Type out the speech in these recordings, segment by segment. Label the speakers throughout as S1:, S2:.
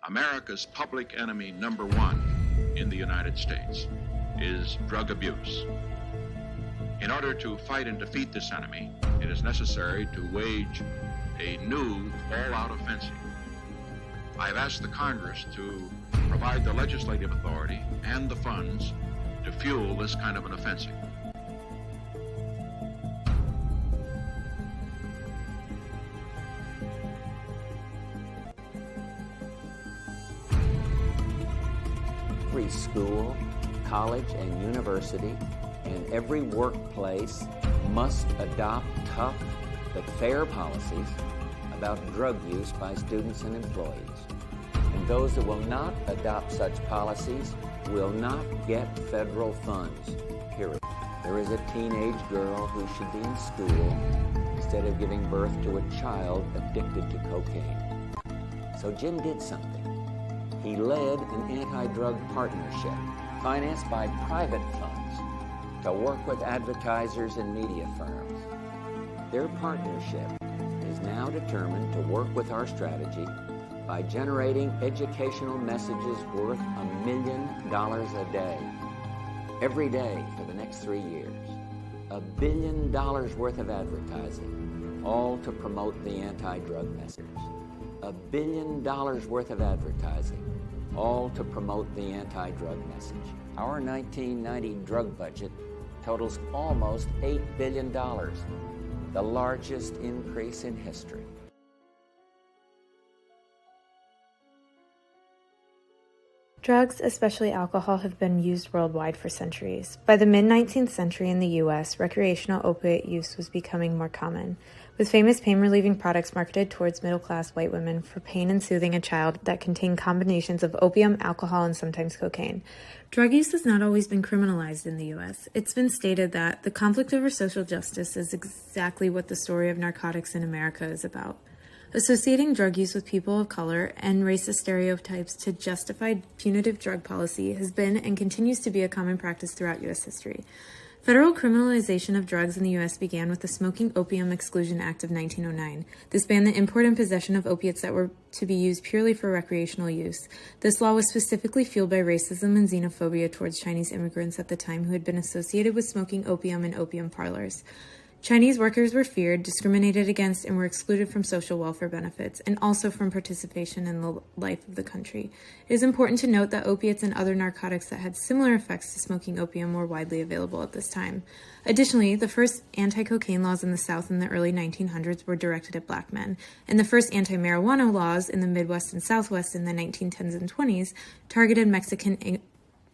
S1: America's public enemy number one in the United States is drug abuse. In order to fight and defeat this enemy, it is necessary to wage a new all-out offensive. I have asked the Congress to provide the legislative authority and the funds to fuel this kind of an offensive.
S2: Every school, college, and university, and every workplace must adopt tough but fair policies about drug use by students and employees. And those that will not adopt such policies will not get federal funds, period. There is a teenage girl who should be in school instead of giving birth to a child addicted to cocaine. So Jim did something. He led an anti-drug partnership financed by private funds to work with advertisers and media firms. Their partnership is now determined to work with our strategy by generating educational messages worth $1 million a day, every day for the next 3 years. $1 billion worth of advertising, all to promote the anti-drug message. $1 billion worth of advertising, all to promote the anti-drug message. Our 1990 drug budget totals almost $8 billion, the largest increase in history.
S3: Drugs, especially alcohol, have been used worldwide for centuries. By the mid-19th century in the U.S., recreational opiate use was becoming more common, with famous pain-relieving products marketed towards middle-class white women for pain and soothing a child that contained combinations of opium, alcohol, and sometimes cocaine. Drug use has not always been criminalized in the U.S. It's been stated that the conflict over social justice is exactly what the story of narcotics in America is about. Associating drug use with people of color and racist stereotypes to justify punitive drug policy has been and continues to be a common practice throughout U.S. history. Federal criminalization of drugs in the U.S. began with the Smoking Opium Exclusion Act of 1909. This banned the import and possession of opiates that were to be used purely for recreational use. This law was specifically fueled by racism and xenophobia towards Chinese immigrants at the time who had been associated with smoking opium in opium parlors. Chinese workers were feared, discriminated against, and were excluded from social welfare benefits, and also from participation in the life of the country. It is important to note that opiates and other narcotics that had similar effects to smoking opium were widely available at this time. Additionally, the first anti-cocaine laws in the South in the early 1900s were directed at black men, and the first anti-marijuana laws in the Midwest and Southwest in the 1910s and 20s targeted Mexican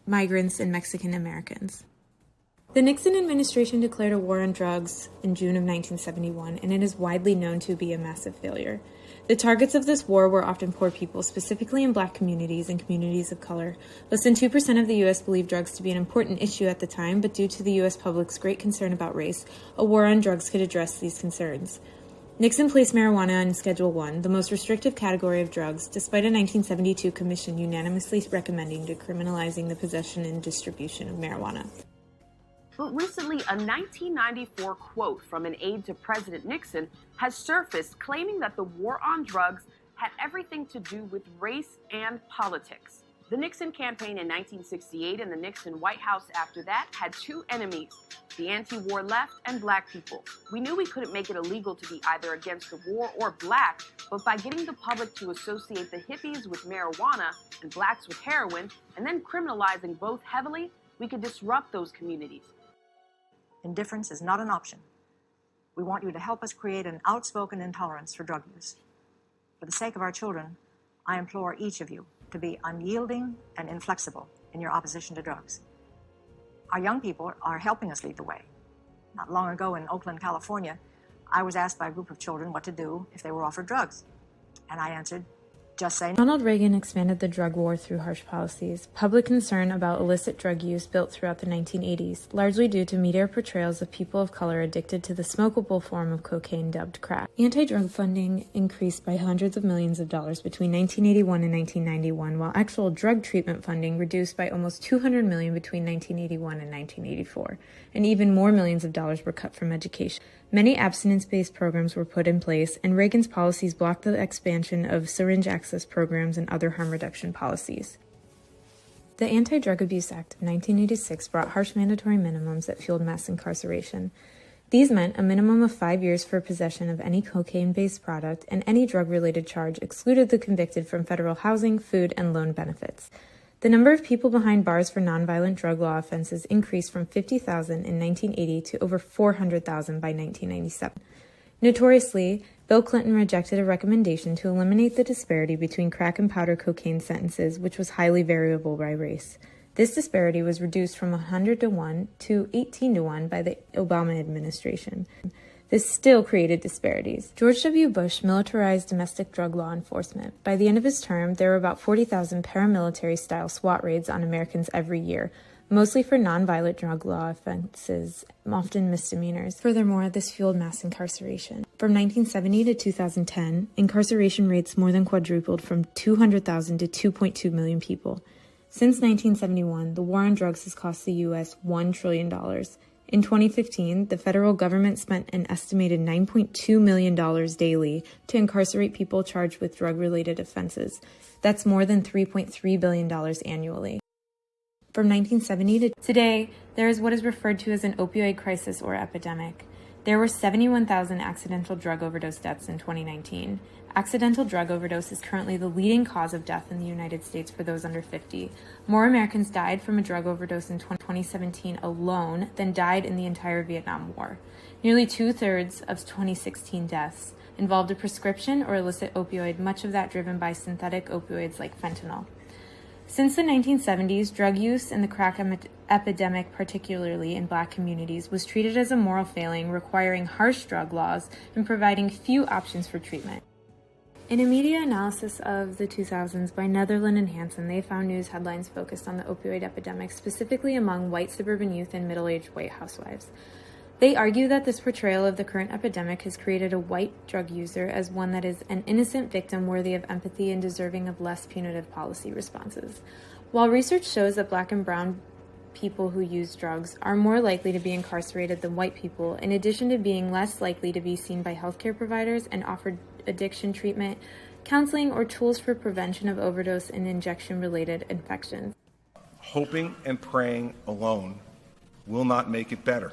S3: migrants and Mexican Americans. The Nixon administration declared a war on drugs in June of 1971, and it is widely known to be a massive failure. The targets of this war were often poor people, specifically in black communities and communities of color. Less than 2% of the U.S. believed drugs to be an important issue at the time, but due to the U.S. public's great concern about race, a war on drugs could address these concerns. Nixon placed marijuana in Schedule I, the most restrictive category of drugs, despite a 1972 commission unanimously recommending decriminalizing the possession and distribution of marijuana.
S4: But recently, a 1994 quote from an aide to President Nixon has surfaced claiming that the war on drugs had everything to do with race and politics. The Nixon campaign in 1968 and the Nixon White House after that had two enemies, the anti-war left and black people. We knew we couldn't make it illegal to be either against the war or black, but by getting the public to associate the hippies with marijuana and blacks with heroin, and then criminalizing both heavily, we could disrupt those communities.
S5: Indifference is not an option. We want you to help us create an outspoken intolerance for drug use. For the sake of our children, I implore each of you to be unyielding and inflexible in your opposition to drugs. Our young people are helping us lead the way. Not long ago in Oakland, California, I was asked by a group of children what to do if they were offered drugs. And I answered, just say no.
S3: Ronald Reagan expanded the drug war through harsh policies. Public concern about illicit drug use built throughout the 1980s, largely due to media portrayals of people of color addicted to the smokable form of cocaine dubbed crack. Anti-drug funding increased by hundreds of millions of dollars between 1981 and 1991, while actual drug treatment funding reduced by almost $200 million between 1981 and 1984, and even more millions of dollars were cut from education. Many abstinence-based programs were put in place, and Reagan's policies blocked the expansion of syringe access programs and other harm reduction policies. The Anti-Drug Abuse Act of 1986 brought harsh mandatory minimums that fueled mass incarceration. These meant a minimum of 5 years for possession of any cocaine-based product, and any drug-related charge excluded the convicted from federal housing, food, and loan benefits. The number of people behind bars for nonviolent drug law offenses increased from 50,000 in 1980 to over 400,000 by 1997. Notoriously, Bill Clinton rejected a recommendation to eliminate the disparity between crack and powder cocaine sentences, which was highly variable by race. This disparity was reduced from 100 to 1 to 18 to 1 by the Obama administration. This still created disparities. George W. Bush militarized domestic drug law enforcement. By the end of his term, there were about 40,000 paramilitary-style SWAT raids on Americans every year, mostly for nonviolent drug law offenses, often misdemeanors. Furthermore, this fueled mass incarceration. From 1970 to 2010, incarceration rates more than quadrupled from 200,000 to 2.2 million people. Since 1971, the war on drugs has cost the U.S. $1 trillion. In 2015, the federal government spent an estimated $9.2 million daily to incarcerate people charged with drug-related offenses. That's more than $3.3 billion annually. From 1970 to today, there is what is referred to as an opioid crisis or epidemic. There were 71,000 accidental drug overdose deaths in 2019. Accidental drug overdose is currently the leading cause of death in the United States for those under 50. More Americans died from a drug overdose in 2017 alone than died in the entire Vietnam War. Nearly two-thirds of 2016 deaths involved a prescription or illicit opioid, much of that driven by synthetic opioids like fentanyl. Since the 1970s, drug use and the crack epidemic, particularly in Black communities, was treated as a moral failing, requiring harsh drug laws and providing few options for treatment. In a media analysis of the 2000s by Netherland and Hansen, they found news headlines focused on the opioid epidemic, specifically among white suburban youth and middle-aged white housewives. They argue that this portrayal of the current epidemic has created a white drug user as one that is an innocent victim worthy of empathy and deserving of less punitive policy responses. While research shows that Black and brown people who use drugs are more likely to be incarcerated than white people, in addition to being less likely to be seen by healthcare providers and offered addiction treatment, counseling, or tools for prevention of overdose and injection-related infections.
S6: Hoping and praying alone will not make it better.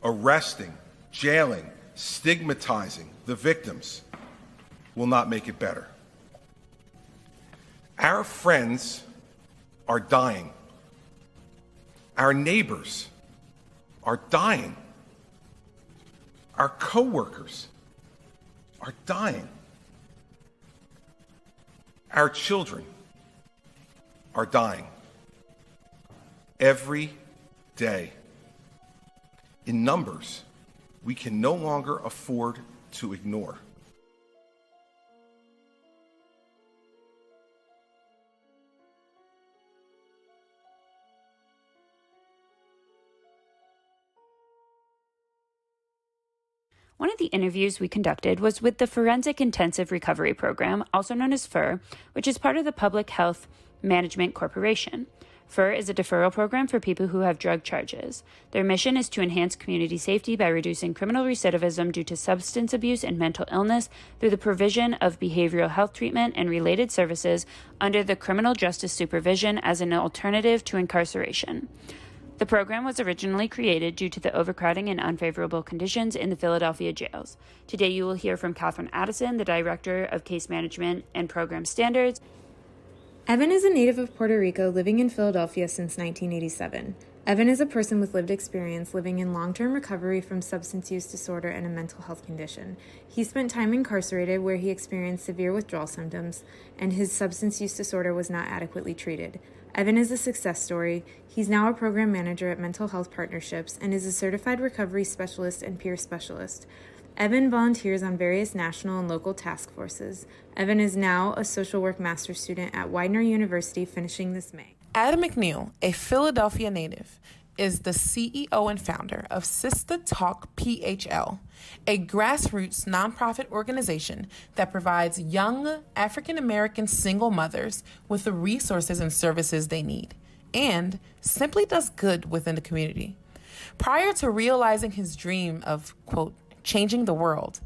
S6: Arresting, jailing, stigmatizing the victims will not make it better. Our friends are dying. Our neighbors are dying. Our coworkers are dying. Our children are dying every day. In numbers we can no longer afford to ignore.
S7: One of the interviews we conducted was with the Forensic Intensive Recovery Program, also known as FIR, which is part of the Public Health Management Corporation. FIR is a deferral program for people who have drug charges. Their mission is to enhance community safety by reducing criminal recidivism due to substance abuse and mental illness through the provision of behavioral health treatment and related services under the criminal justice supervision as an alternative to incarceration. The program was originally created due to the overcrowding and unfavorable conditions in the Philadelphia jails. Today you will hear from Catherine Addison, the Director of Case Management and Program Standards.
S3: Evan is a native of Puerto Rico living in Philadelphia since 1987. Evan is a person with lived experience living in long-term recovery from substance use disorder and a mental health condition. He spent time incarcerated where he experienced severe withdrawal symptoms, and his substance use disorder was not adequately treated. Evan is a success story. He's now a program manager at Mental Health Partnerships and is a certified recovery specialist and peer specialist. Evan volunteers on various national and local task forces. Evan is now a social work master's student at Widener University, finishing this May.
S8: Adam McNeil, a Philadelphia native, is the CEO and founder of Sister Talk PHL, a grassroots nonprofit organization that provides young African-American single mothers with the resources and services they need, and simply does good within the community. Prior to realizing his dream of, quote, changing the world,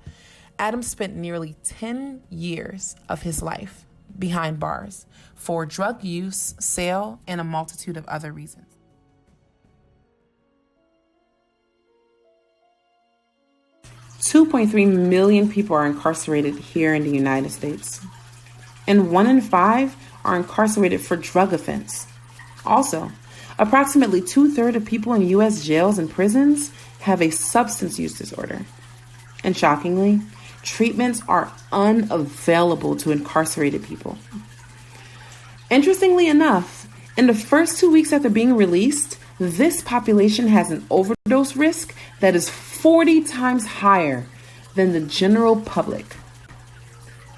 S8: Adam spent nearly 10 years of his life behind bars for drug use, sale, and a multitude of other reasons. $2.3 million people are incarcerated here in the United States, and 1 in 5 are incarcerated for drug offense. Also, approximately 2/3 of people in U.S. jails and prisons have a substance use disorder. And shockingly, treatments are unavailable to incarcerated people. Interestingly enough, in the first 2 weeks after being released, this population has an overdose risk that is 40 times higher than the general public.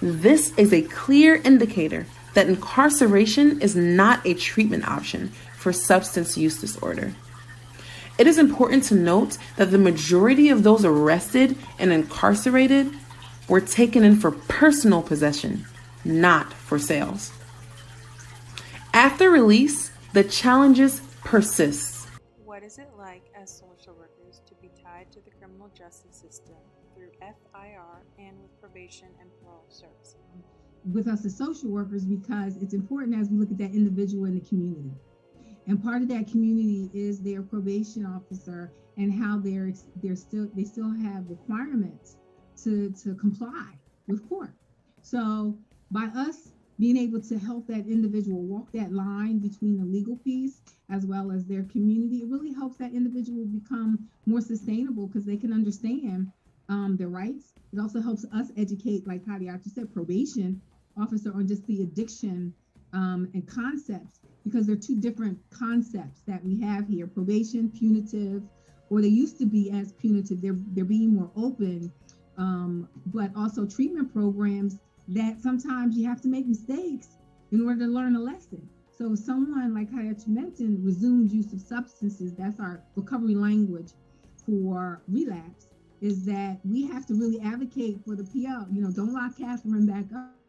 S8: This is a clear indicator that incarceration is not a treatment option for substance use disorder. It is important to note that the majority of those arrested and incarcerated were taken in for personal possession, not for sales. After release, the challenges persist.
S9: What is it like as social workers to be tied to the criminal justice system through FIR and with probation and parole services?
S10: With us as social workers, because it's important as we look at that individual in the community. And part of that community is their probation officer and how they still have requirements to comply with court. So by us being able to help that individual walk that line between the legal piece as well as their community, it really helps that individual become more sustainable because they can understand their rights. It also helps us educate, like Hadiati said, probation officer on just the addiction and concepts, because they're two different concepts that we have here. Probation, punitive, or they used to be as punitive. They're being more open, but also treatment programs that sometimes you have to make mistakes in order to learn a lesson. So if someone, like Hayat mentioned, resumes use of substances, that's our recovery language for relapse, is that we have to really advocate for the PL. Don't lock Catherine back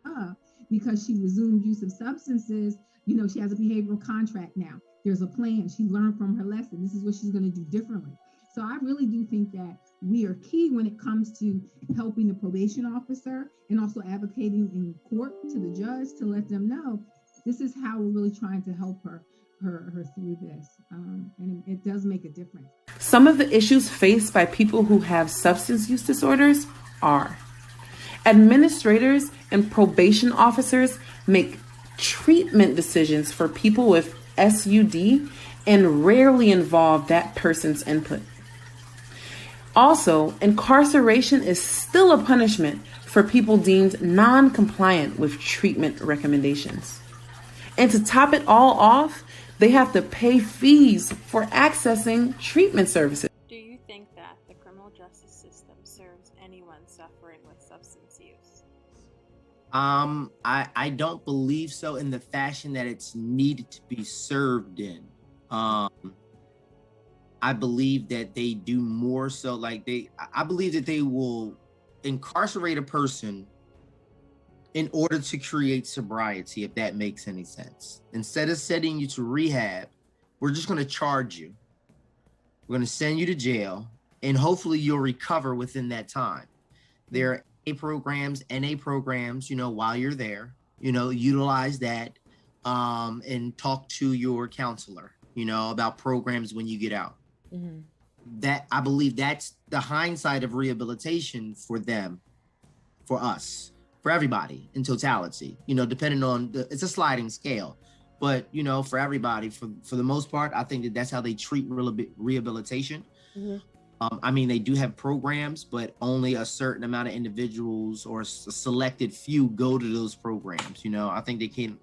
S10: up because she resumed use of substances. She has a behavioral contract now. There's a plan. She learned from her lesson. This is what she's going to do differently. So I really do think that we are key when it comes to helping the probation officer and also advocating in court to the judge to let them know this is how we're really trying to help her through this. And it does make a difference.
S8: Some of the issues faced by people who have substance use disorders are administrators and probation officers make treatment decisions for people with SUD and rarely involve that person's input. Also, incarceration is still a punishment for people deemed non-compliant with treatment recommendations. And to top it all off, they have to pay fees for accessing treatment services.
S9: Do you think that the criminal justice system serves anyone suffering with substance use?
S11: I don't believe so in the fashion that it's needed to be served in. I believe that they do more so I believe that they will incarcerate a person in order to create sobriety, if that makes any sense. Instead of sending you to rehab, we're just going to charge you. We're going to send you to jail, and hopefully you'll recover within that time. There are NA programs, while you're there, utilize that and talk to your counselor, about programs when you get out. Mm-hmm. That I believe that's the hindsight of rehabilitation for them, for us, for everybody in totality, depending on it's a sliding scale, but for everybody, for the most part, I think that's how they treat rehabilitation. Mm-hmm. They do have programs, but only a certain amount of individuals or a selected few go to those programs. I think they can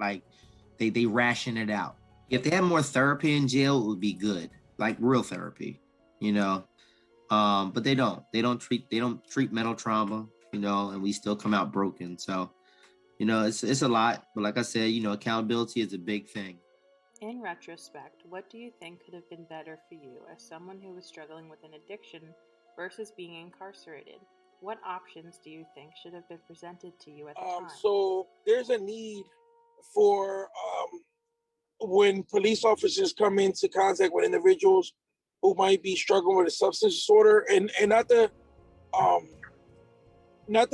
S11: they ration it out. If they have more therapy in jail, it would be good, like real therapy, but they don't treat mental trauma, and we still come out broken. So, it's a lot, but like I said, accountability is a big thing.
S9: In retrospect, what do you think could have been better for you as someone who was struggling with an addiction versus being incarcerated? What options do you think should have been presented to you at the time?
S12: So there's a need for when police officers come into contact with individuals who might be struggling with a substance disorder, and not to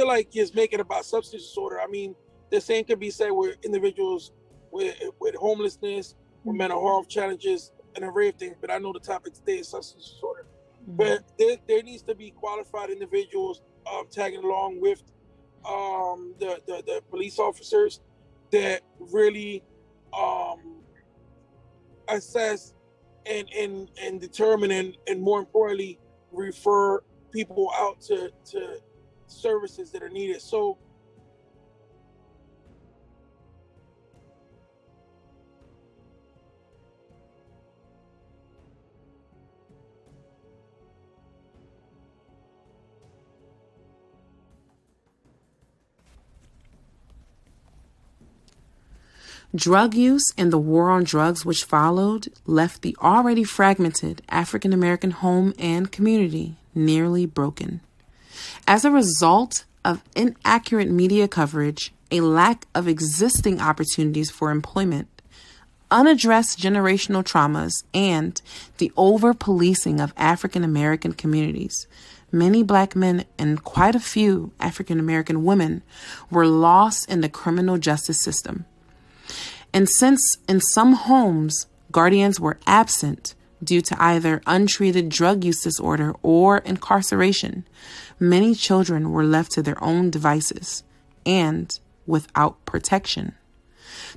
S12: like just make it about substance disorder. I mean, the same could be said with individuals with homelessness, with mental health challenges, an array of things. But I know the topic today is substance disorder. But there needs to be qualified individuals tagging along with the police officers that really assess and determine and more importantly refer people out to services that are needed. So
S8: Drug use and the war on drugs which followed left the already fragmented African American home and community nearly broken. As a result of inaccurate media coverage, a lack of existing opportunities for employment, unaddressed generational traumas, and the over-policing of African American communities, many Black men and quite a few African American women were lost in the criminal justice system. And since in some homes, guardians were absent due to either untreated drug use disorder or incarceration, many children were left to their own devices and without protection.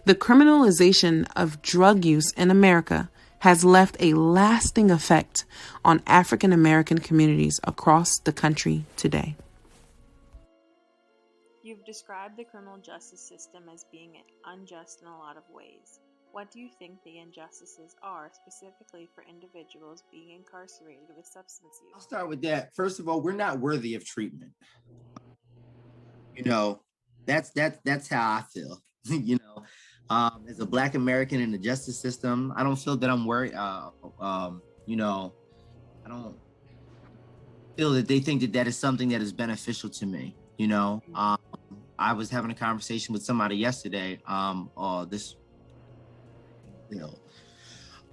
S8: The criminalization of drug use in America has left a lasting effect on African American communities across the country today.
S9: You've described the criminal justice system as being unjust in a lot of ways. What do you think the injustices are specifically for individuals being incarcerated with substance use?
S11: I'll start with that. First of all, we're not worthy of treatment. You know, that's how I feel. You know, as a Black American in the justice system, I don't feel that I'm worried. You know, I don't feel that they think that is something that is beneficial to me. You know, I was having a conversation with somebody yesterday. This Bill,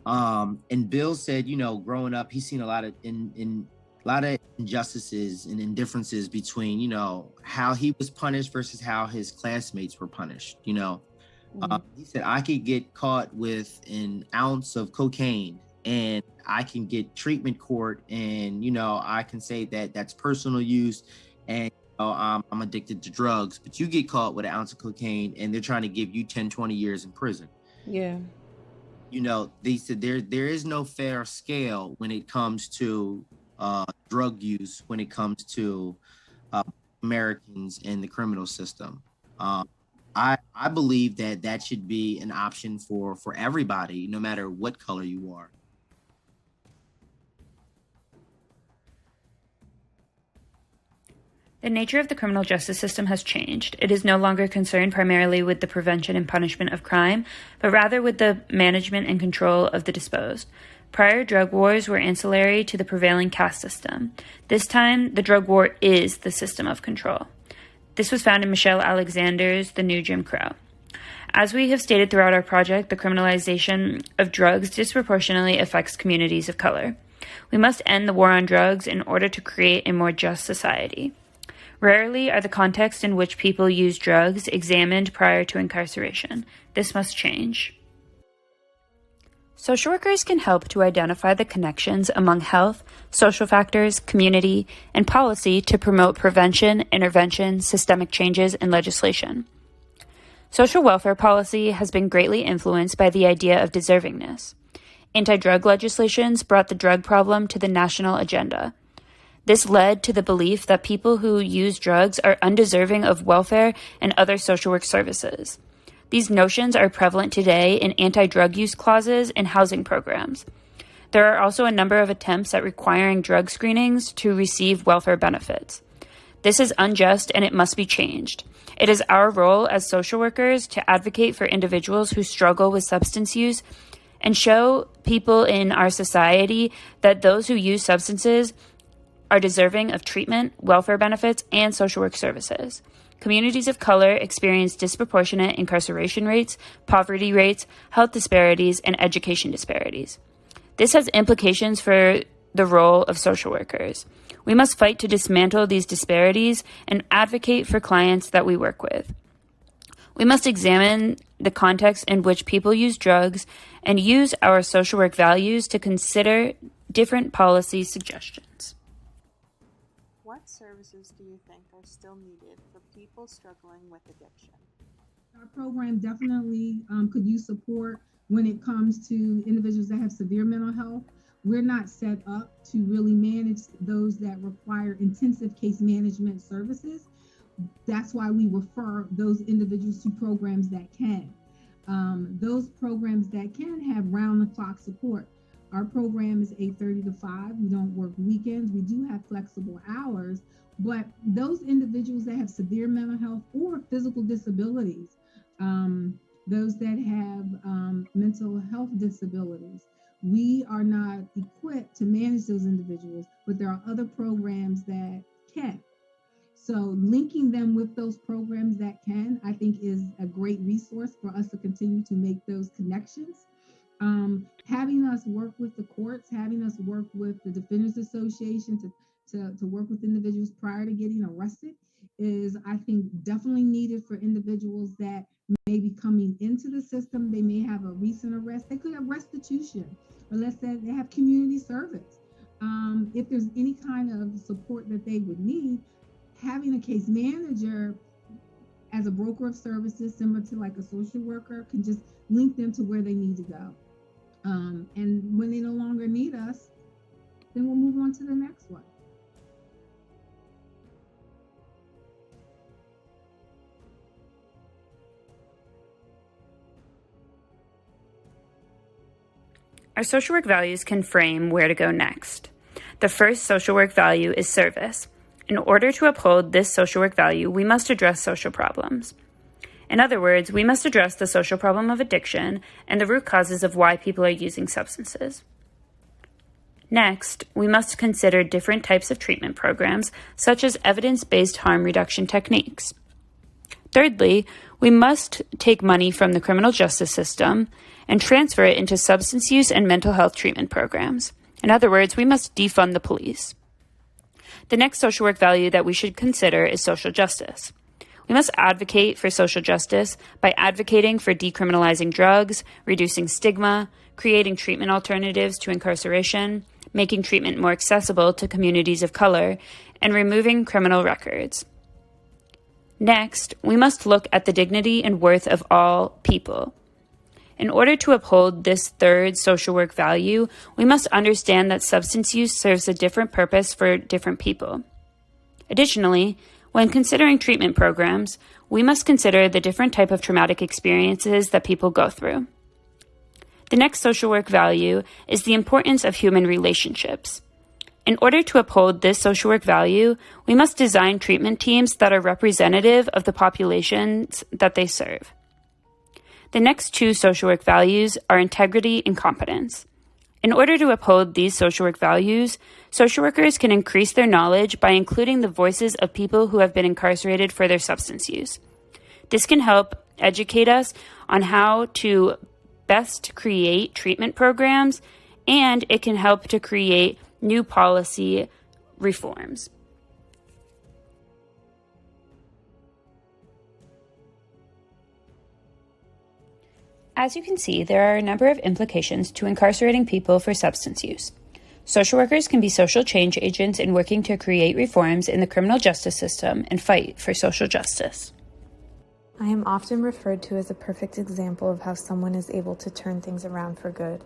S11: and Bill said, you know, growing up, he's seen a lot of injustices and indifferences between, you know, how he was punished versus how his classmates were punished. You know, he said I could get caught with an ounce of cocaine and I can get treatment court, and you know, I can say that that's personal use, and I'm addicted to drugs, but you get caught with an ounce of cocaine and they're trying to give you 10, 20 years in prison.
S8: Yeah.
S11: You know, they said there is no fair scale when it comes to drug use, when it comes to Americans in the criminal system. I believe that should be an option for everybody, no matter what color you are.
S7: The nature of the criminal justice system has changed. It is no longer concerned primarily with the prevention and punishment of crime, but rather with the management and control of the disposed. Prior drug wars were ancillary to the prevailing caste system. This time, the drug war is the system of control. This was found in Michelle Alexander's The New Jim Crow. As we have stated throughout our project, the criminalization of drugs disproportionately affects communities of color. We must end the war on drugs in order to create a more just society. Rarely are the contexts in which people use drugs examined prior to incarceration. This must change. Social workers can help to identify the connections among health, social factors, community, and policy to promote prevention, intervention, systemic changes, and legislation. Social welfare policy has been greatly influenced by the idea of deservingness. Anti-drug legislations brought the drug problem to the national agenda. This led to the belief that people who use drugs are undeserving of welfare and other social work services. These notions are prevalent today in anti-drug use clauses and housing programs. There are also a number of attempts at requiring drug screenings to receive welfare benefits. This is unjust and it must be changed. It is our role as social workers to advocate for individuals who struggle with substance use and show people in our society that those who use substances are deserving of treatment, welfare benefits, and social work services. Communities of color experience disproportionate incarceration rates, poverty rates, health disparities, and education disparities. This has implications for the role of social workers. We must fight to dismantle these disparities and advocate for clients that we work with. We must examine the context in which people use drugs and use our social work values to consider different policy suggestions.
S9: What services do you think are still needed for people struggling with addiction?
S10: Our program definitely could use support when it comes to individuals that have severe mental health. We're not set up to really manage those that require intensive case management services. That's why we refer those individuals to programs that can. Those programs that can have round-the-clock support. Our program is 8:30 to 5. We don't work weekends. We do have flexible hours, but those individuals that have severe mental health or physical disabilities, those that have mental health disabilities, we are not equipped to manage those individuals, but there are other programs that can. So linking them with those programs that can, I think, is a great resource for us to continue to make those connections. Having us work with the courts, having us work with the Defenders Association to work with individuals prior to getting arrested is, I think, definitely needed for individuals that may be coming into the system. They may have a recent arrest. They could have restitution, or let's say they have community service. If there's any kind of support that they would need, having a case manager as a broker of services, similar to like a social worker, can just link them to where they need to go. And when they no longer need us, then we'll move on to the next one.
S7: Our social work values can frame where to go next. The first social work value is service. In order to uphold this social work value, we must address social problems. In other words, we must address the social problem of addiction and the root causes of why people are using substances. Next, we must consider different types of treatment programs, such as evidence-based harm reduction techniques. Thirdly, we must take money from the criminal justice system and transfer it into substance use and mental health treatment programs. In other words, we must defund the police. The next social work value that we should consider is social justice. We must advocate for social justice by advocating for decriminalizing drugs, reducing stigma, creating treatment alternatives to incarceration, making treatment more accessible to communities of color, and removing criminal records. Next, we must look at the dignity and worth of all people. In order to uphold this third social work value, we must understand that substance use serves a different purpose for different people. Additionally, when considering treatment programs, we must consider the different type of traumatic experiences that people go through. The next social work value is the importance of human relationships. In order to uphold this social work value, we must design treatment teams that are representative of the populations that they serve. The next two social work values are integrity and competence. In order to uphold these social work values, social workers can increase their knowledge by including the voices of people who have been incarcerated for their substance use. This can help educate us on how to best create treatment programs, and it can help to create new policy reforms. As you can see, there are a number of implications to incarcerating people for substance use. Social workers can be social change agents in working to create reforms in the criminal justice system and fight for social justice.
S3: I am often referred to as a perfect example of how someone is able to turn things around for good.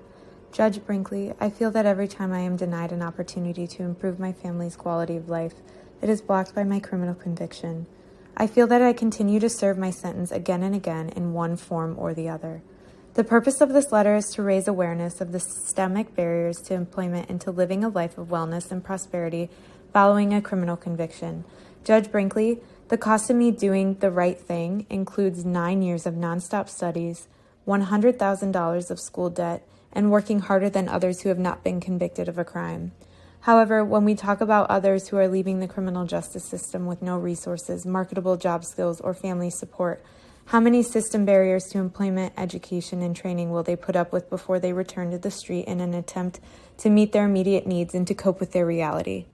S3: Judge Brinkley, I feel that every time I am denied an opportunity to improve my family's quality of life, it is blocked by my criminal conviction. I feel that I continue to serve my sentence again and again in one form or the other. The purpose of this letter is to raise awareness of the systemic barriers to employment and to living a life of wellness and prosperity following a criminal conviction. Judge Brinkley, the cost of me doing the right thing includes 9 years of nonstop studies, $100,000 of school debt, and working harder than others who have not been convicted of a crime. However, when we talk about others who are leaving the criminal justice system with no resources, marketable job skills, or family support, How many system barriers to employment, education, and training will they put up with before they return to the street in an attempt to meet their immediate needs and to cope with their reality?